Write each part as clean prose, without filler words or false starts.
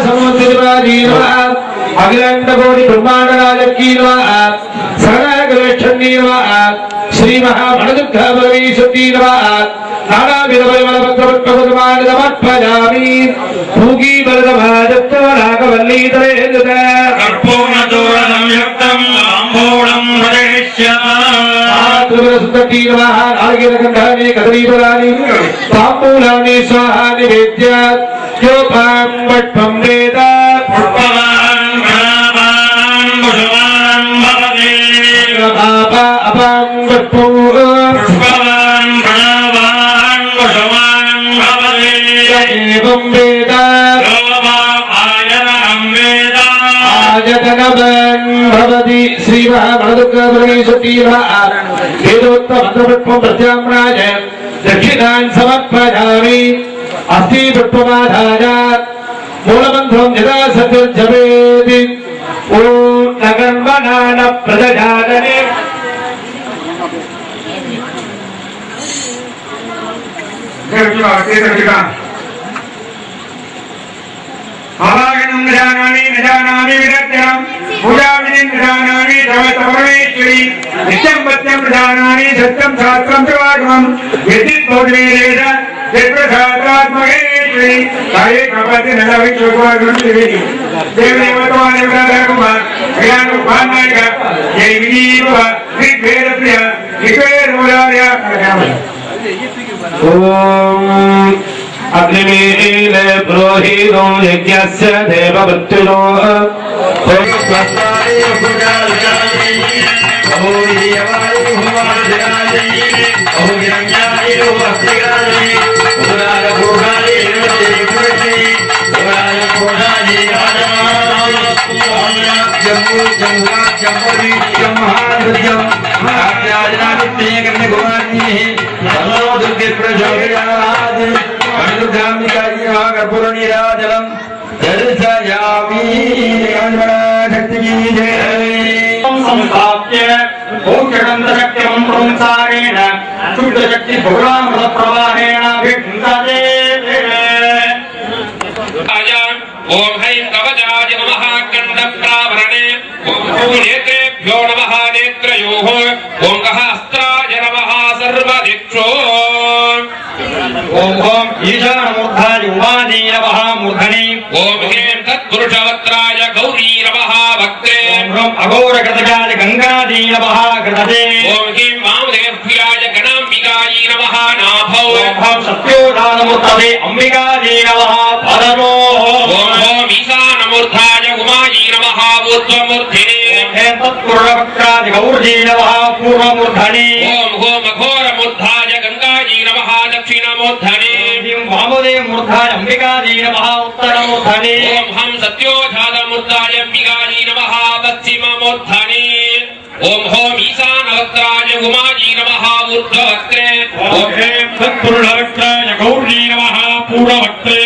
समुद्रवादी नमः अखिलांडकोटि ब्रह्मांड नायकी नमः सर्वगवेक्षणी नमः श्री महामणदुर्गा परमेश्वरी नमः नानाविध परिमलपत्रपुष्पगुरुमान समर्पयामि भूगी वरदभाजत्तो नागवल्ली तलेन्दुत कर्पूरदूरसंयुक्तम् ताम्बूलं प्रदिश्यामि सुन्दरी नमः नारकेलगन्धानि कदलीफलानि ताम्बूलानि स्वाहा निवेद्य योपां वट्पं वेद पुष्पवान् गणावान् पुष्पवान् भवति आपा अपां वट्पं पुष्पवान् गणावान् पुष्पवान् भवति एवं वेद यो वा आयतनं वेद आयतनवान् भवति श्री महामणदुर्गा परमेश्वरी नमः वेदोक्तमन्त्रपुष्पं प्रत्याम्नाय दक्षिणान् समर्पयामि अस्ति पुष्पमाधाय मूलमन्त्रं यदा सत्यजपेति ॐ नगन्मनान प्रदजातने आवागनं जानामि विदग्धं पूजाविधिं जानामि तवतपरमेश्वरी नित्यं पत्यं जानामि सत्यं शास्त्रं च वाग्मं विद्युद्बोधनेरेण चित्रशास्त्रात्मकेश्वरी काये कपति नलविचोगवागुं देवी देवदेवतानि ब्रह्मकुमार ज्ञानोपानायक जय विनीव ऋग्वेदप्रिय ऋग्वेदमूलार्य ओम अग्निमील पुरोहितो यज्ञस्य देवमृत्युनो कर्पूरनीराजलम दर्शयामि संस्थाप्य भोक्यगन्धशक्तिं प्रंसारेण शुद्धशक्ति बहुलामृतप्रवाहेण भिक्षते ओम हैं कवचाय नमः गंडप्राभरणे ओम नेत्रेभ्यो नमः नेत्रयोः ओम हस्त्राय नमः सर्वदिक्षो ओम ईशानमूर्धाय उमादि नमः मूर्धनि ओम ह्रीं तत्पुरुषवक्त्राय गौरी नमः वक्त्रे ओम अघोरकृतजाय गंगादि नमः कृतते ओम ह्रीं वामदेव्याय गणाम्बिकायै नमः नाभौ ओम सत्योदानमूर्तये अंबिकादि नमः पदनो ओम ईशानमूर्धाय उमायै नमः ऊर्ध्वमूर्धिने ओम तत्पुरुषवक्त्राय गौरी नमः पूर्वमूर्धनि ओम अघोरमूर्धाय गंगायै नमः दक्षिणमूर्धने वामदेवमूर्धाय अंबिकादि नमः उत्तरमूर्धनि ओम हम सत्योजातमूर्धाय अंबिकायै नमः पश्चिममूर्धने ओम होम ईशानवक्त्राय उमायै नमः ऊर्ध्ववक्त्रे ओम तत्पुरुषवक्त्राय गौरी नमः पूर्ववक्त्रे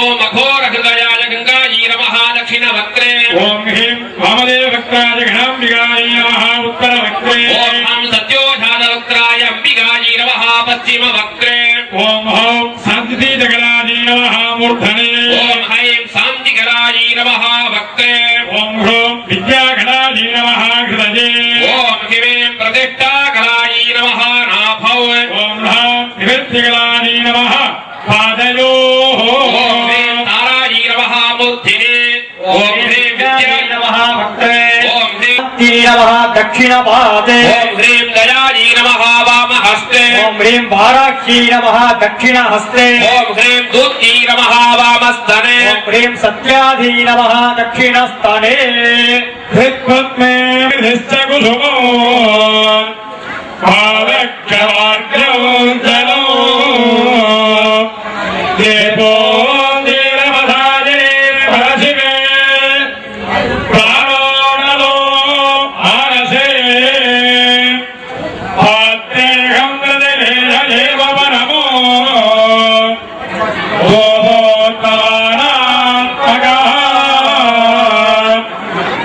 ओम अघोरहृदयाय गंगायै नमः दक्षिणवक्त्रे ओम ह्रीं वामदेववक्त्राय गणाम्बिकायै नमः उत्तरवक्त्रे ओम हम सत्योजातवक्त्राय अंबिकायै नमः पश्चिमवक्त्रे ओम शांतिजगलाय नमः मूर्धने ओम हैं शांतिकरायै नमः वक्त्रे ओम विद्यागणाय नमः हृदये ओम ह्रीं प्रतिष्ठाकरायै नमः नाभौ ओम निवृत्तिगणाय नमः पादयोः ओम ह्रीं तारायै नमः मूर्धिने ओम ह्रीं विद्यायै नमः वक्त्रे ओम ह्रीं नमः दक्षिणपादे ओम ह्रीं दयायै नमः वामहस्ते ओम ह्रीं वाराक्षी नमः दक्षिणहस्ते ओम ह्रीं दूत्यै नमः वामस्तने ओम ह्रीं सत्याधी नमः दक्षिणस्तने हृत्पद्मे हृष्टकुसुमो पावक्षवार्ग्यो जलो देवो नीलमधाये परशिवे प्राणोनलो आनसे आत्मेहं हृदयेव वनमो ओभोत्तमानात्मकः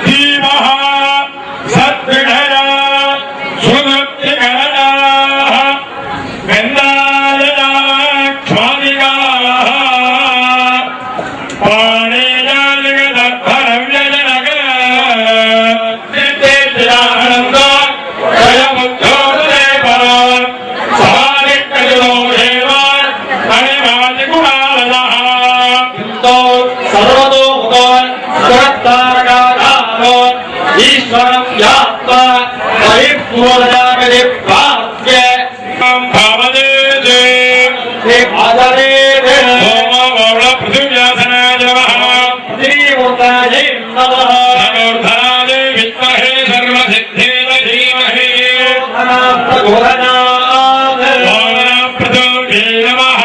धीमः सद्विषया सुमृत्तिकरणाः मूर्धन्याय नमः नमोर्धनाय विद्महे सर्वसिद्धेन धीमहि प्रचोदये नमः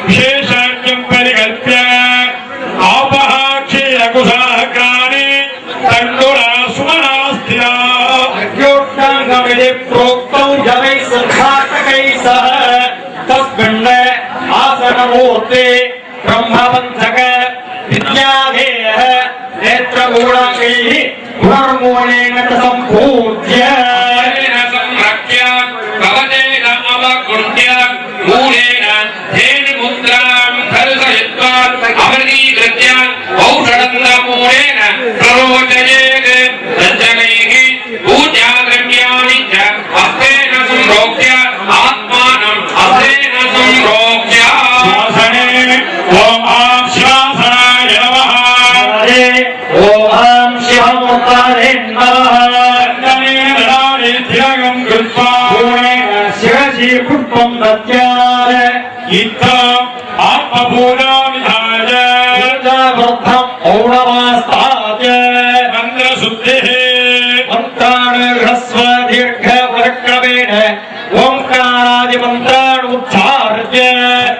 विशेषाख्यं परिकल्प्य आपः क्षीरकुशाग्राणि तण्डुला सुमनास्थिरा अग्योक्ताङ्गमिति प्रोक्तौ जवैः सङ्घातकैः सह तस्मिन् आसनमूर्ते ब्रह्मपञ्चक विद्याधेयः नेत्रगूढाङ्गैः गुणर्मूलेन च सम्पूज्य संरक्ष्य भवतेन अवकुण्ठ्य मूलेन धेनुमुद्रां धर्षयित्वा अमृतीकृत्य औषधन्द्रमूलेन प्ररोचयेत् तज्जनैः पूजाद्रव्याणि च हस्तेन संरोक्ष्य आत्मानं हस्तेन संरोक्ष्य शासने ॐ शिवासनाय नमः ॐ शिवमुत्ताने तिलकं कृत्वा शिवजी पुष्पं दद्यात् इत्थम् आत्मपूजाविधाय पूजावृद्धम् औणमास्तात् मन्त्रशुद्धिः मन्त्राणि ह्रस्व दीर्घपरिक्रमेण ओङ्कारादिमन्त्राणि उच्चार्य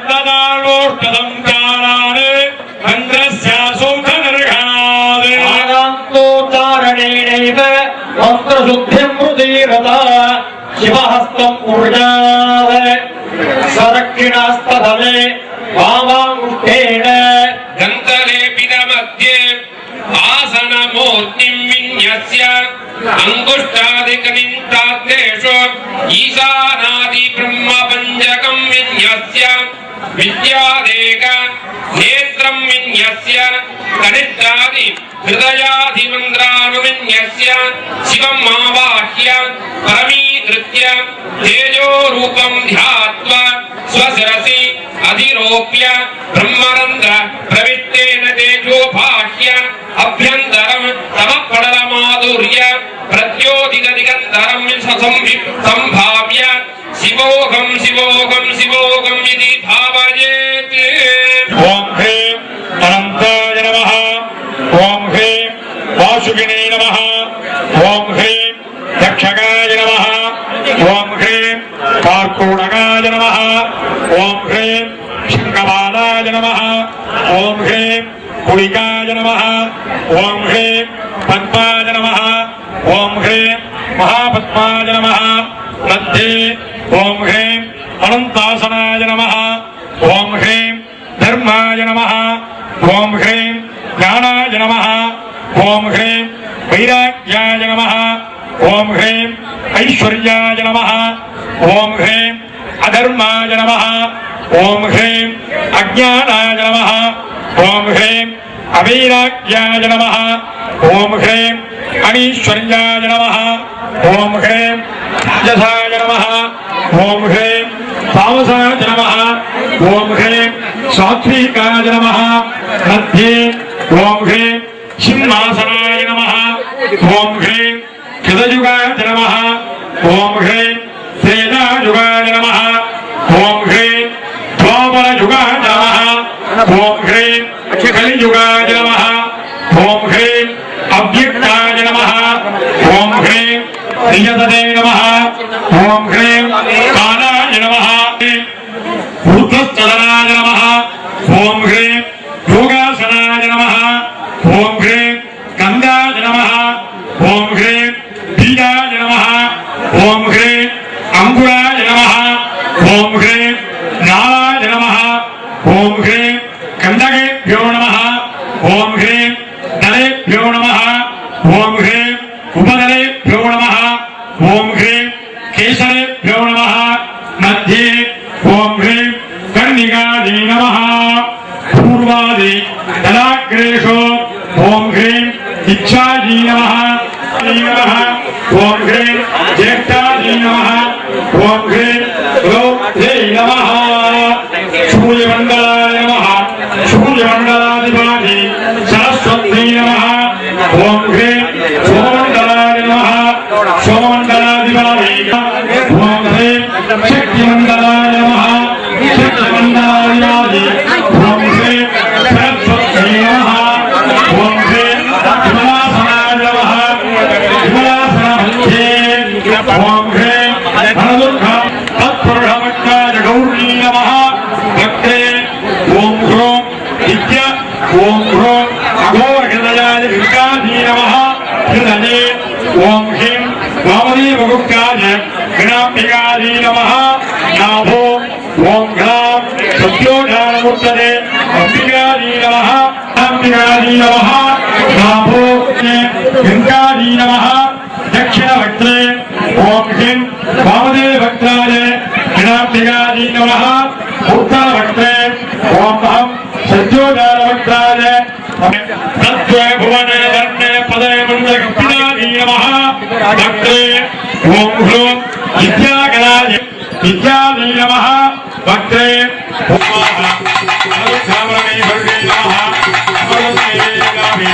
तदालोष्टदं कालान् मन्त्रस्यासौधनिर्घणात् आगान्तोच्चारणेनैव मन्त्रशुद्धिं मुदीरता शिवहस्तम् ऊर्जात् स्वदक्षिणास्तदले वामाङ्गुष्ठेन गन्तलेपितमध्ये आसनमूर्तिं विन्यस्य अङ्गुष्ठादिकनिष्ठाग्नेषु ईशानादिब्रह्मपञ्चकं विन्यस्य विद्यादेक नेत्रं विन्यस्य कनिष्ठादि हृदयाधिमन्त्रानुविन्यस्य शिवम् आवाह्य परमीकृत्य तेजोरूपं ध्यात्वा स्वशिरसि अधिरोप्य ब्रह्मरन्ध्र प्रवित्तेन तेजोभाह्य अभ्यन्तरं तमपडलमाधुर्य प्रद्योतिगदिगन्धरं सम्भाव्य शिवोऽहं शिवोऽहं शिवोऽहम् इति भावयेत् ॐ ह्रीं अनन्ताय नमः ॐ ह्रीं वासुकिने नमः ॐ ह्रीं दक्षकाय नमः ॐ ह्रीं कार्कोणकाय नमः ॐ ह्रीं शङ्खबालाय नमः ॐ ह्रीं कुलिकाय नमः ॐ ह्रीं पद्माय नमः ॐ ह्रीं महापद्माय नमः मध्ये ॐ ह्रीं अनन्तासनाय नमः ॐ ह्रीं धर्माय नमः ॐ ह्रीं ज्ञानाय नमः ॐ ह्रीं वैराग्याय नमः ॐ ह्रीं ऐश्वर्याय नमः ॐ ह्रीं अधर्माय नमः ॐ ह्रीं अज्ञानाय नमः ॐ ह्रीं अवैराग्याय नमः ॐ ह्रीं अनीश्वर्याय नमः ॐ ह्रीं राजसाय नमः ॐ ह्रीं तामसाय नमः ॐ ह्रीं सात्विकाय नमः मध्ये ॐ ह्रीं सिंहासनाय नमः ॐ ह्रीं कृतयुगाय नमः ॐ ह्रीं त्रेतायुगाय नमः ॐ ह्रीं द्वापरयुगाय नमः ॐ ह्रीं कलियुगाय नमः ॐ ह्रीं अव्यक्ताय नमः ॐ ह्रीं प्रियतते नमः ॐ ह्रीं कालाय नमः ऊर्ध्वस्थलनाय नमः ॐ ह्रीं योगासनाय नमः ॐ ह्रीं गन्धाय नमः ॐ ह्रीं बीजाय नमः ॐ ह्रीं अङ्कुराय नमः ॐ ह्रीं नालाय नमः ॐ ह्रीं कण्डकेभ्यो नमः ॐ ह्रीं दलेभ्यो नमः ॐ ह्रीं उपदलेभ्यो नमः ॐ ह्रीं केसरेभ्यो नमः मध्ये ॐ ह्रीं कर्णिकादे नमः पूर्वादि दलाग्रेषु ॐ ह्रीं इच्छाजी नमः ॐ ह्रीं ज्येष्ठाजी नमः ॐ ह्रीं गौध्ये नमः सूर्यमण्डलाय नमः सूर्यमण्डलाधिपति सरस्वती नमः ॐ ह्रीं सोममण्डलाय नमः सोममण्डलाधिपति ॐ ह्रीं शक्तिमण्डलाय नमः शक्तिमण्डलाधिपति ॐ ह्रीं सरस्वती नमः ॐ ओम ह्रों अघोर हृदयाय विकासी नमः हृदये ओम ह्रीं वामदेव गुप्ताय गणाम्बिकायै नमः नाभो ओम घ्रां सत्योजानमूर्तये अंबिकायै नमः अंबिकायै नमः नाभो गंगायै नमः दक्षिणवक्त्रे ओम ह्रीं वामदेव भक्ताय गणाम्बिकायै नमः उत्तरवक्त्रे ओम अहं सत्योजानवक्ताय तत्त्वे भुवने वर्णे पदे मन्दगम्भीरायै नमः भक्त्रे ओम ह्रूं विद्यागणाय विद्यायै नमः भक्त्रे अरुद्धामणे भर्गे नमः अमरुद्ध्ये गामि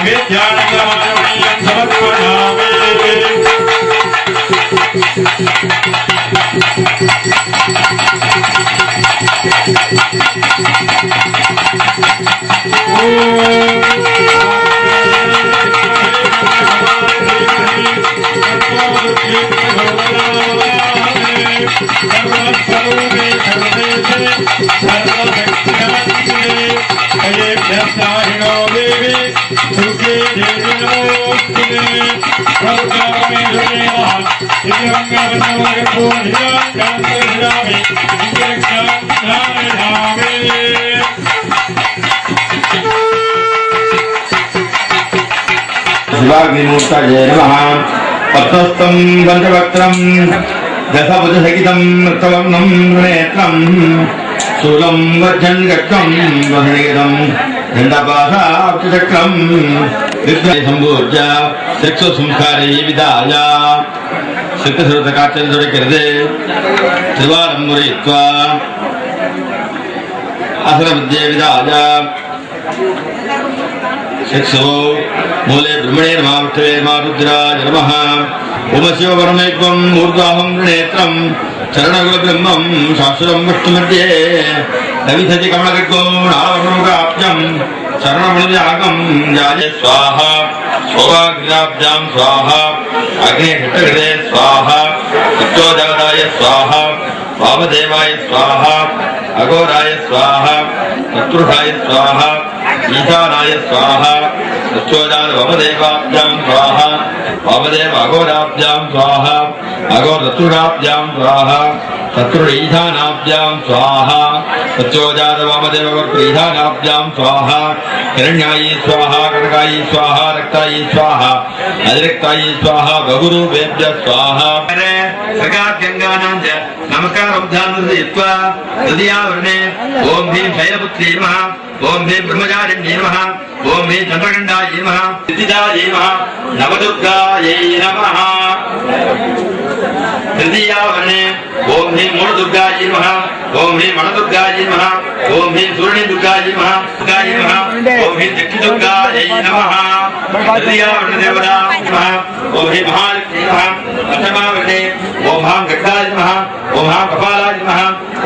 विद्यानन्दमायमणीयं समर्पयामि शिवाग्निमूर्तये नमः पद्मस्तं पंचवक्त्रं दशभुजसहितं मृतवर्णं नेत्रं शूलं वज्रं गट्टं वसनिगतं दण्डपाशाब्जचक्रं विद्महे सम्भूर्य चक्षुसंस्कारे विदाय सिद्धसुरतकाचर्यकृते त्रिवारं मुरयित्वा असरविद्ये विदाय चक्षु मूले ब्रह्मणे नमः विष्णवे नमः रुद्राय नमः ओम शिव परमेश्वरं ऊर्ध्वं नेत्रं चरणगुरुब्रह्मं शास्त्रं विष्णुमध्ये दविधति कमलगट्टो नालवरुगाब्जं शरणमणियागं जाय स्वाहा शोभाग्निराब्जां स्वाहा अग्निघट्टकृते स्वाहा सत्योजाताय स्वाहा वामदेवाय स्वाहा अघोराय स्वाहा शत्रुषाय स्वाहा ईशानाय स्वाहा सत्योजात वामदेवाभ्यां स्वाहा वामदेव अघोराभ्यां स्वाहा अघोरशत्रुणाभ्यां स्वाहा शत्रुईशानाभ्यां स्वाहा सत्योजात वामदेव ईशानाभ्यां स्वाहा हिरण्यायी स्वाहा कनकायी स्वाहा रक्तायी स्वाहा अतिरिक्तायी स्वाहा बहुरूपेभ्यः स्वाहा नमस्कार हृदयावरणे ओम भीम शैलपुत्री नमः ओम भीम ब्रह्मचारिण्ये नमः ओम भीम चंद्रगंडायै नमः सिद्धिदायै नमः नवदुर्गायै नमः हृदयावरणे ओम भीम मूलदुर्गायै नमः ओम भीम मनदुर्गायै नमः ओम भीम सूर्यदुर्गायै नमः दुर्गायै नमः ओम भीम दक्षिणदुर्गायै नमः हृदयावरणे देवता नमः ओम भीम महालक्ष्मी नमः पंचमावरणे ओम हां गड्डाय नमः ओम हां कपालाय नमः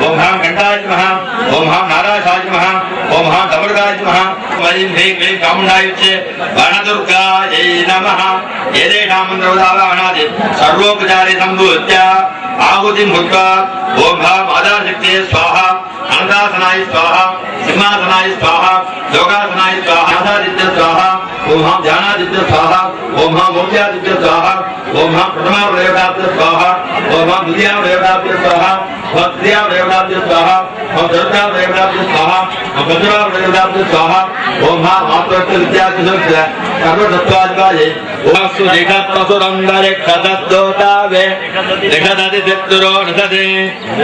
ओम हां गंडाय नमः ओम हां नारायणाय नमः ओम हां दमर्गाय नमः वैं ह्रीं क्लीं चामुण्डाय च वनदुर्गायै नमः एतेषां मन्त्रवदावाहनादि सर्वोपचारे सम्भूत्य आहुतिं भुक्त्वा ओम हां आधारशक्तिये स्वाहा अनन्तासनाय स्वाहा सिंहासनाय स्वाहा योगासनाय स्वाहा आधादित्य स्वाहा ओम हां ध्यानादित्य स्वाहा ओम हां मोक्षादित्य स्वाहा ओम हां प्रथमावयवादित्य स्वाहा ओम हां द्वितीयावयवादित्य स्वाहा ओम तृतीयावयवादित्य स्वाहा ओम चतुर्थावयवादित्य स्वाहा ओम पंचमावयवादित्य स्वाहा ओम हां मातृत्व विद्यादित्य सर्वतत्त्वाधिकाये ओम सुरेखात्मसुरंदरे खतद्दोतावे रेखदादित्यरो नदते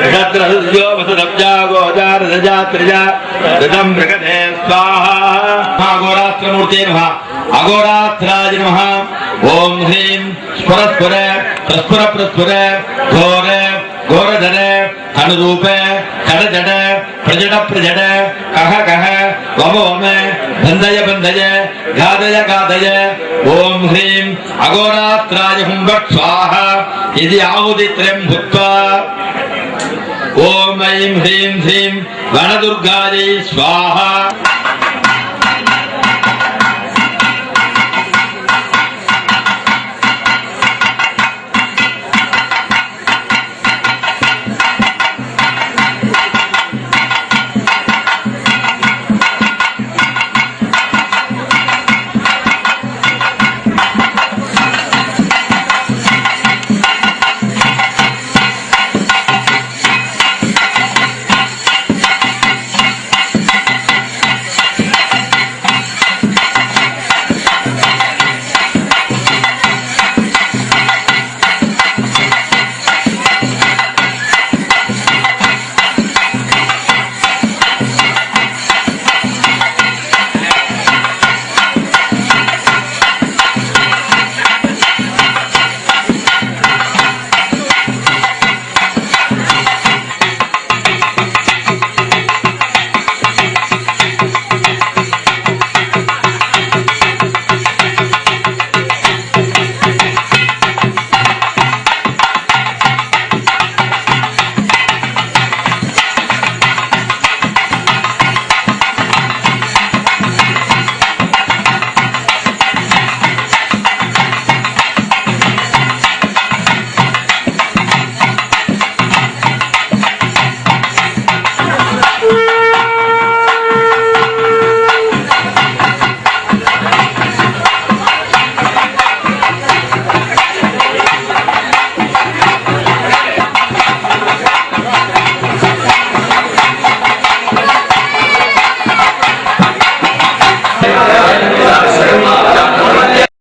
रेखद्रहस्यो वसदब्जा गोदार रजात्रिजा रदं प्रकटे स्वाहा अघोरात्रमूर्ते नमः अघोरात्राय नमः ओम ह्रीं स्फुरस्फुर प्रस्फुर प्रस्फुर घोर घोरधर अनुरूप खड़जड प्रजड प्रजड कह कह वम वम बंधय बंधय गादय गादय ओम ह्रीं अघोरात्राय हुं वट स्वाहा इति आहुतित्रयं भूत्वा ओम ऐं ह्रीं ह्रीं वनदुर्गायै स्वाहा